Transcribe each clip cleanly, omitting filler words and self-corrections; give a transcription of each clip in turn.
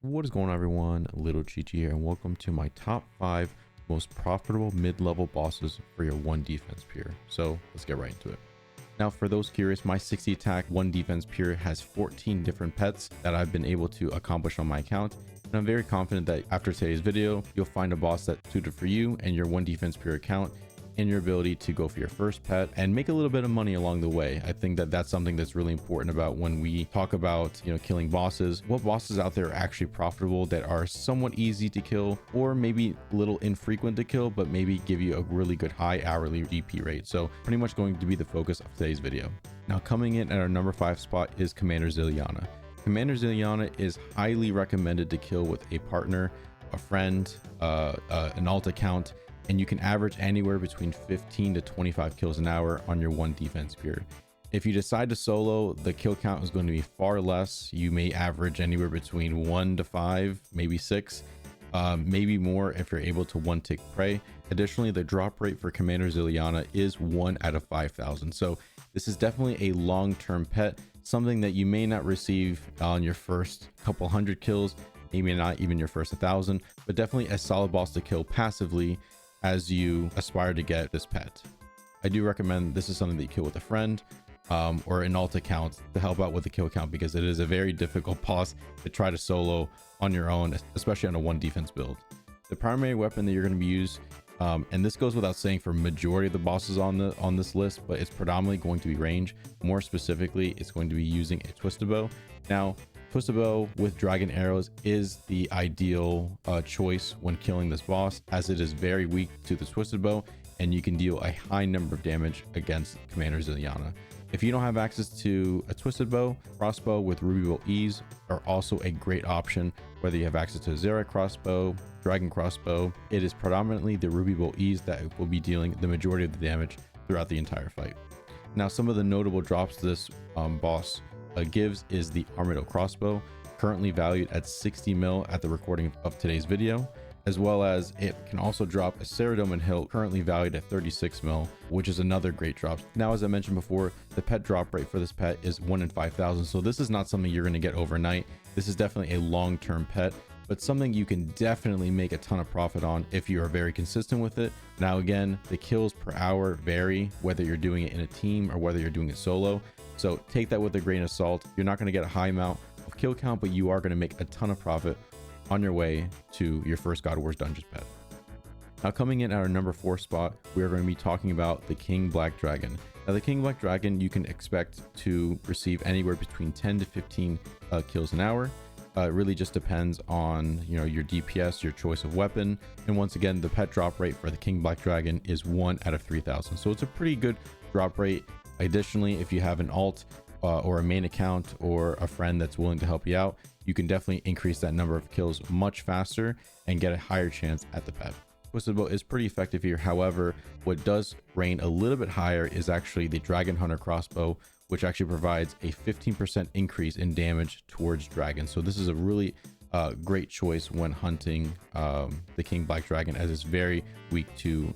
What is going on, everyone? Little Chichi here, and welcome to my top 5 most profitable mid-level bosses for your 1 defense peer. So let's get right into it. Now, for those curious, my 60 attack 1 defense peer has 14 different pets that I've been able to accomplish on my account, and I'm very confident that after today's video you'll find a boss that's suited for you and your 1 defense peer account, and your ability to go for your first pet and make a little bit of money along the way. I think that that's something that's really important about when we talk about, killing bosses. What bosses out there are actually profitable that are somewhat easy to kill, or maybe a little infrequent to kill, but maybe give you a really good high hourly GP rate. So pretty much going to be the focus of today's video. Now, coming in at our number 5 spot is Commander Zelana. Commander Zelana is highly recommended to kill with a partner, a friend, an alt account, and you can average anywhere between 15 to 25 kills an hour on your 1 defense peer. If you decide to solo, the kill count is going to be far less. You may average anywhere between 1 to 5, maybe 6, maybe more if you're able to 1-tick prey. Additionally, the drop rate for Commander Zelana is 1 out of 5,000. So this is definitely a long-term pet, something that you may not receive on your first couple hundred kills, maybe not even your first 1,000, but definitely a solid boss to kill passively as you aspire to get this pet. I do recommend this is something that you kill with a friend or an alt account to help out with the kill count, because it is a very difficult boss to try to solo on your own, especially on a 1 defense build. The primary weapon that you're going to be used, and this goes without saying for majority of the bosses on this list, but it's predominantly going to be range. More specifically, it's going to be using a twisted bow. Now, twisted bow with dragon arrows is the ideal choice when killing this boss, as it is very weak to the twisted bow and you can deal a high number of damage against Commander Zelana. If you don't have access to a twisted bow, crossbow with ruby bolt ease are also a great option. Whether you have access to a Zora crossbow, dragon crossbow, it is predominantly the ruby bolt ease that will be dealing the majority of the damage throughout the entire fight. Now, some of the notable drops this boss gives is the Armadillo crossbow, currently valued at 60 mil at the recording of today's video, as well as it can also drop a Ceradoman hilt currently valued at 36 mil, which is another great drop. Now, as I mentioned before, the pet drop rate for this pet is 1 in 5,000, so this is not something you're going to get overnight. This is definitely a long-term pet, but something you can definitely make a ton of profit on if you are very consistent with it. Now, again, the kills per hour vary whether you're doing it in a team or whether you're doing it solo, so take that with a grain of salt. You're not going to get a high amount of kill count, but you are going to make a ton of profit on your way to your first God of War's Dungeons pet. Now, coming in at our number 4 spot, we are going to be talking about the King Black Dragon. Now, the King Black Dragon, you can expect to receive anywhere between 10 to 15 kills an hour. It really just depends on your DPS, your choice of weapon, and once again, the pet drop rate for the King Black Dragon is 1 out of 3,000. So it's a pretty good drop rate. Additionally, if you have an alt or a main account or a friend that's willing to help you out, you can definitely increase that number of kills much faster and get a higher chance at the pet. Twisted bow is pretty effective here. However, what does reign a little bit higher is actually the Dragon Hunter crossbow, which actually provides a 15% increase in damage towards dragons. So this is a really great choice when hunting the King Black Dragon, as it's very weak to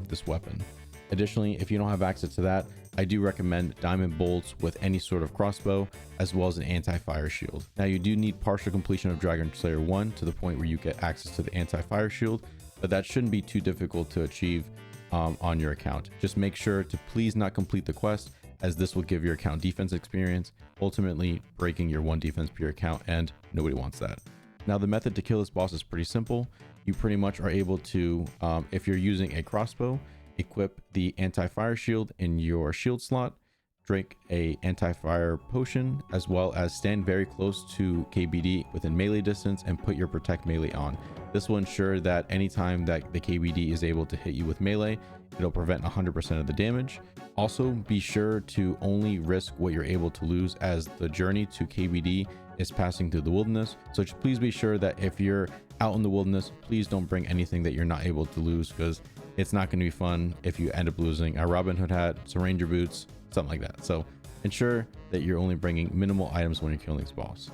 this weapon. Additionally, if you don't have access to that, I do recommend diamond bolts with any sort of crossbow, as well as an anti-fire shield. Now, you do need partial completion of Dragon Slayer 1 to the point where you get access to the anti-fire shield, but that shouldn't be too difficult to achieve on your account. Just make sure to please not complete the quest, as this will give your account defense experience, ultimately breaking your 1 defense per account, and nobody wants that. Now, the method to kill this boss is pretty simple. You pretty much are able to, if you're using a crossbow, equip the anti-fire shield in your shield slot, drink a anti-fire potion, as well as stand very close to KBD within melee distance and put your protect melee on. This will ensure that anytime that the KBD is able to hit you with melee, it'll prevent 100% of the damage. Also, be sure to only risk what you're able to lose, as the journey to KBD is passing through the wilderness. So just please be sure that if you're out in the wilderness, please don't bring anything that you're not able to lose, because it's not going to be fun if you end up losing a Robin Hood hat, some ranger boots, something like that. So ensure that you're only bringing minimal items when you're killing this boss.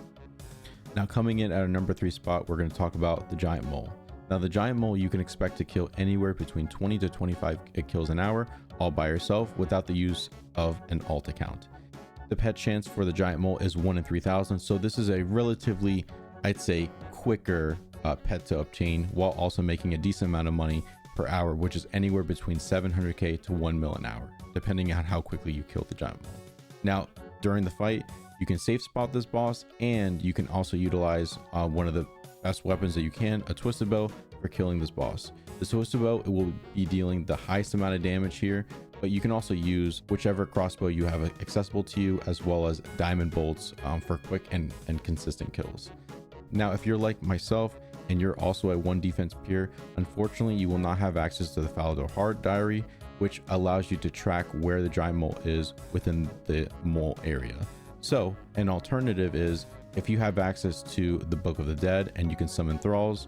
Now, coming in at our number 3 spot, we're going to talk about the Giant Mole. Now, the Giant Mole you can expect to kill anywhere between 20 to 25 kills an hour all by yourself without the use of an alt account. The pet chance for the Giant Mole is 1 in 3,000, so this is a relatively, I'd say, quicker pet to obtain, while also making a decent amount of money per hour, which is anywhere between 700k to 1 mil an hour, depending on how quickly you kill the giant mole. Now, during the fight, you can safe spot this boss, and you can also utilize one of the best weapons that you can, a twisted bow, for killing this boss. The twisted bow, it will be dealing the highest amount of damage here, but you can also use whichever crossbow you have accessible to you, as well as diamond bolts for quick and consistent kills. Now, if you're like myself and you're also a 1 defense peer, unfortunately you will not have access to the Falador Hard diary, which allows you to track where the giant mole is within the mole area. So an alternative is, if you have access to the Book of the Dead and you can summon thralls,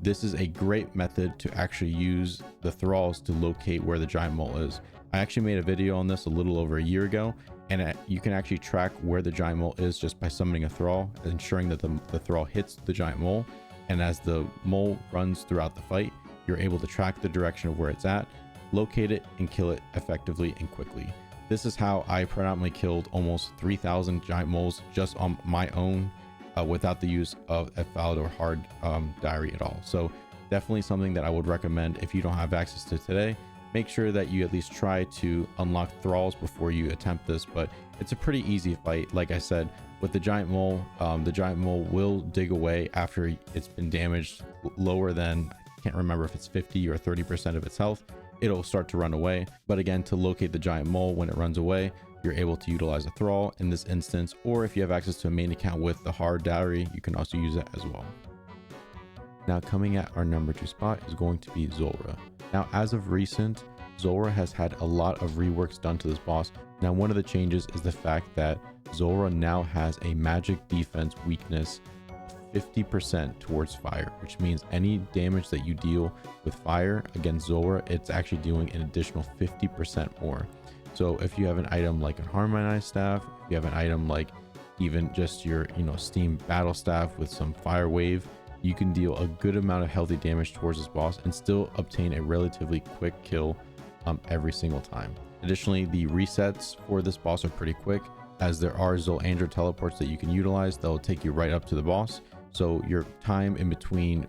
this is a great method to actually use the thralls to locate where the giant mole is. I actually made a video on this a little over a year ago, and you can actually track where the giant mole is just by summoning a thrall, ensuring that the thrall hits the giant mole. And as the mole runs throughout the fight, you're able to track the direction of where it's at, locate it, and kill it effectively and quickly. This is how I predominantly killed almost 3,000 giant moles just on my own, without the use of a Falador Hard diary at all. So definitely something that I would recommend if you don't have access to today. Make sure that you at least try to unlock thralls before you attempt this, but it's a pretty easy fight. Like I said, with the giant mole will dig away after it's been damaged lower than, I can't remember if it's 50 or 30% of its health. It'll start to run away. But again, to locate the giant mole when it runs away, you're able to utilize a thrall in this instance, or if you have access to a main account with the hard diary, you can also use it as well. Now, coming at our number 2 spot is going to be Zora. Now, as of recent, Zora has had a lot of reworks done to this boss. Now, one of the changes is the fact that Zora now has a magic defense weakness 50% towards fire, which means any damage that you deal with fire against Zora, it's actually doing an additional 50% more. So if you have an item like a harmonized staff, if you have an item like even just your steam battle staff with some fire wave, you can deal a good amount of healthy damage towards this boss and still obtain a relatively quick kill every single time. Additionally, the resets for this boss are pretty quick, as there are Zelana teleports that you can utilize that will take you right up to the boss. So your time in between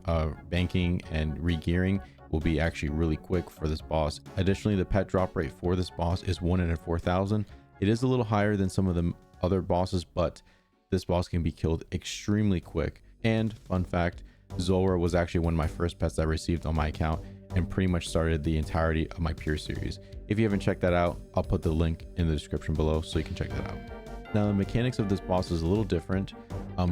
banking and re-gearing will be actually really quick for this boss. Additionally, the pet drop rate for this boss is 1 in 4,000. It is a little higher than some of the other bosses, but this boss can be killed extremely quick. And fun fact, Zora was actually one of my first pets that I received on my account and pretty much started the entirety of my Pure series. If you haven't checked that out, I'll put the link in the description below so you can check that out. Now, the mechanics of this boss is a little different.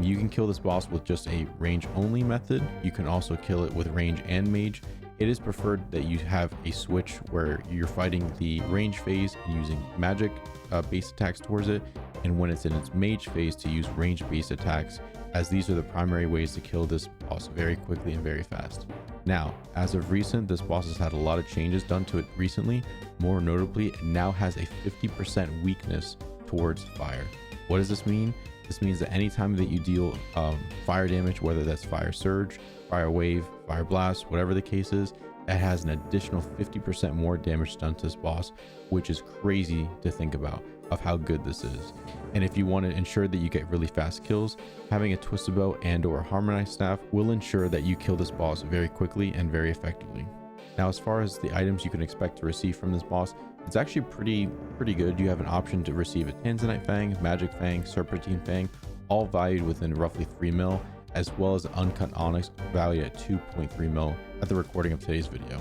You can kill this boss with just a range only method. You can also kill it with range and mage. It is preferred that you have a switch where you're fighting the range phase and using magic base attacks towards it, and when it's in its mage phase to use range based attacks, as these are the primary ways to kill this boss very quickly and very fast. Now, as of recent, this boss has had a lot of changes done to it recently. More notably, it now has a 50% weakness towards fire. What does this mean? This means that anytime that you deal fire damage, whether that's fire surge, fire wave, fire blast, whatever the case is, it has an additional 50% more damage done to this boss, which is crazy to think about of how good this is. And if you want to ensure that you get really fast kills, having a twisted bow and or harmonized staff will ensure that you kill this boss very quickly and very effectively. Now, as far as the items you can expect to receive from this boss, it's actually pretty good. You have an option to receive a Tanzanite Fang, Magic Fang, Serpentine Fang, all valued within roughly 3 mil, as well as an Uncut Onyx valued at 2.3 mil at the recording of today's video.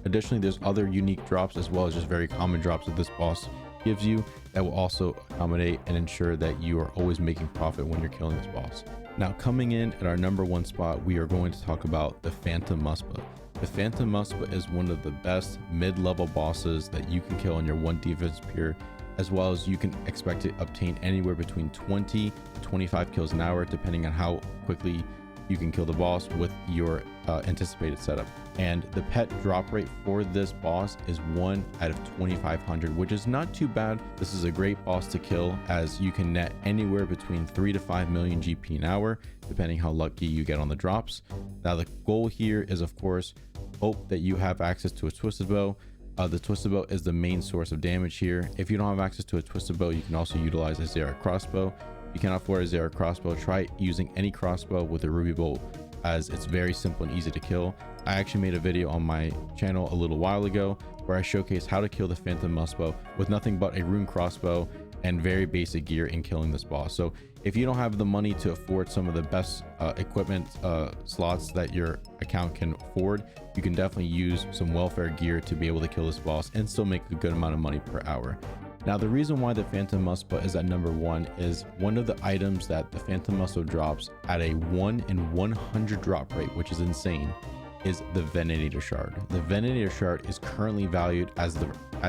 Additionally, there's other unique drops as well as just very common drops that this boss gives you that will also accommodate and ensure that you are always making profit when you're killing this boss. Now, coming in at our number 1 spot, we are going to talk about the Phantom Muspa. The Phantom Muspa is one of the best mid-level bosses that you can kill on your 1 defense peer, as well as you can expect to obtain anywhere between 20 to 25 kills an hour, depending on how quickly you can kill the boss with your anticipated setup. And the pet drop rate for this boss is 1 out of 2,500, which is not too bad. This is a great boss to kill, as you can net anywhere between 3 to 5 million GP an hour, depending how lucky you get on the drops. Now, the goal here is, of course, hope that you have access to a twisted bow. The twisted bow is the main source of damage here. If you don't have access to a twisted bow, you can also utilize a Zora crossbow, you cannot afford a Zora crossbow, try using any crossbow with a ruby bolt, as it's very simple and easy to kill. I actually made a video on my channel a little while ago where I showcased how to kill the phantom musbow with nothing but a rune crossbow and very basic gear in killing this boss. So if you don't have the money to afford some of the best equipment slots that your account can afford, you can definitely use some welfare gear to be able to kill this boss and still make a good amount of money per hour. Now, the reason why the phantom musbow is at number 1 is one of the items that the phantom musbow drops at a 1 in 100 drop rate, which is insane, is the Venator shard. The Venator shard is currently valued as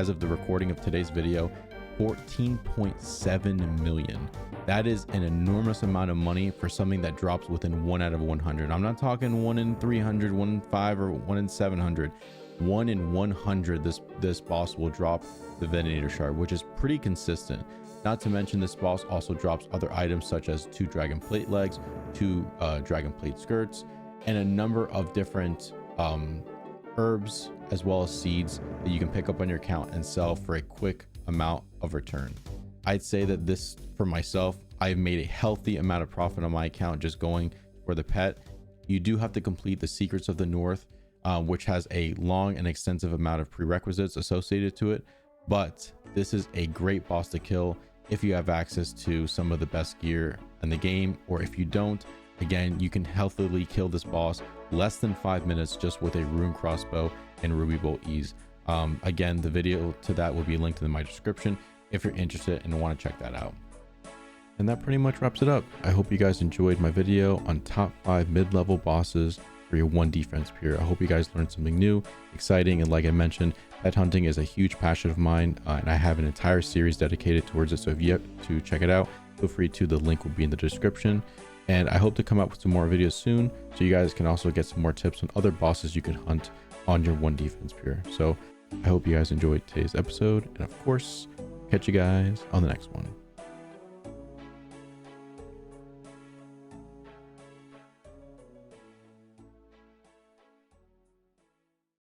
of the recording of today's video 14.7 million. That is an enormous amount of money for something that drops within 1 out of 100. I'm not talking 1 in 300, 1 in 5, or 1 in 700. 1 in 100 this boss will drop the Venator shard, which is pretty consistent. Not to mention, this boss also drops other items such as 2 dragon plate legs, 2 dragon plate skirts, and a number of different herbs as well as seeds that you can pick up on your account and sell for a quick amount of return. I'd say that this, for myself, I've made a healthy amount of profit on my account just going for the pet. You do have to complete the Secrets of the North, which has a long and extensive amount of prerequisites associated to it, but this is a great boss to kill if you have access to some of the best gear in the game, or if you don't, again, you can healthily kill this boss less than 5 minutes just with a rune crossbow and ruby bolt ease. Again, the video to that will be linked in my description if you're interested and want to check that out. And that pretty much wraps it up. I hope you guys enjoyed my video on top 5 mid-level bosses for your 1 defense peer. I hope you guys learned something new, exciting, and like I mentioned, pet hunting is a huge passion of mine, and I have an entire series dedicated towards it. So if you have to check it out, feel free to. The link will be in the description. And I hope to come up with some more videos soon, so you guys can also get some more tips on other bosses you can hunt on your 1 defense peer. So I hope you guys enjoyed today's episode, and of course, catch you guys on the next one.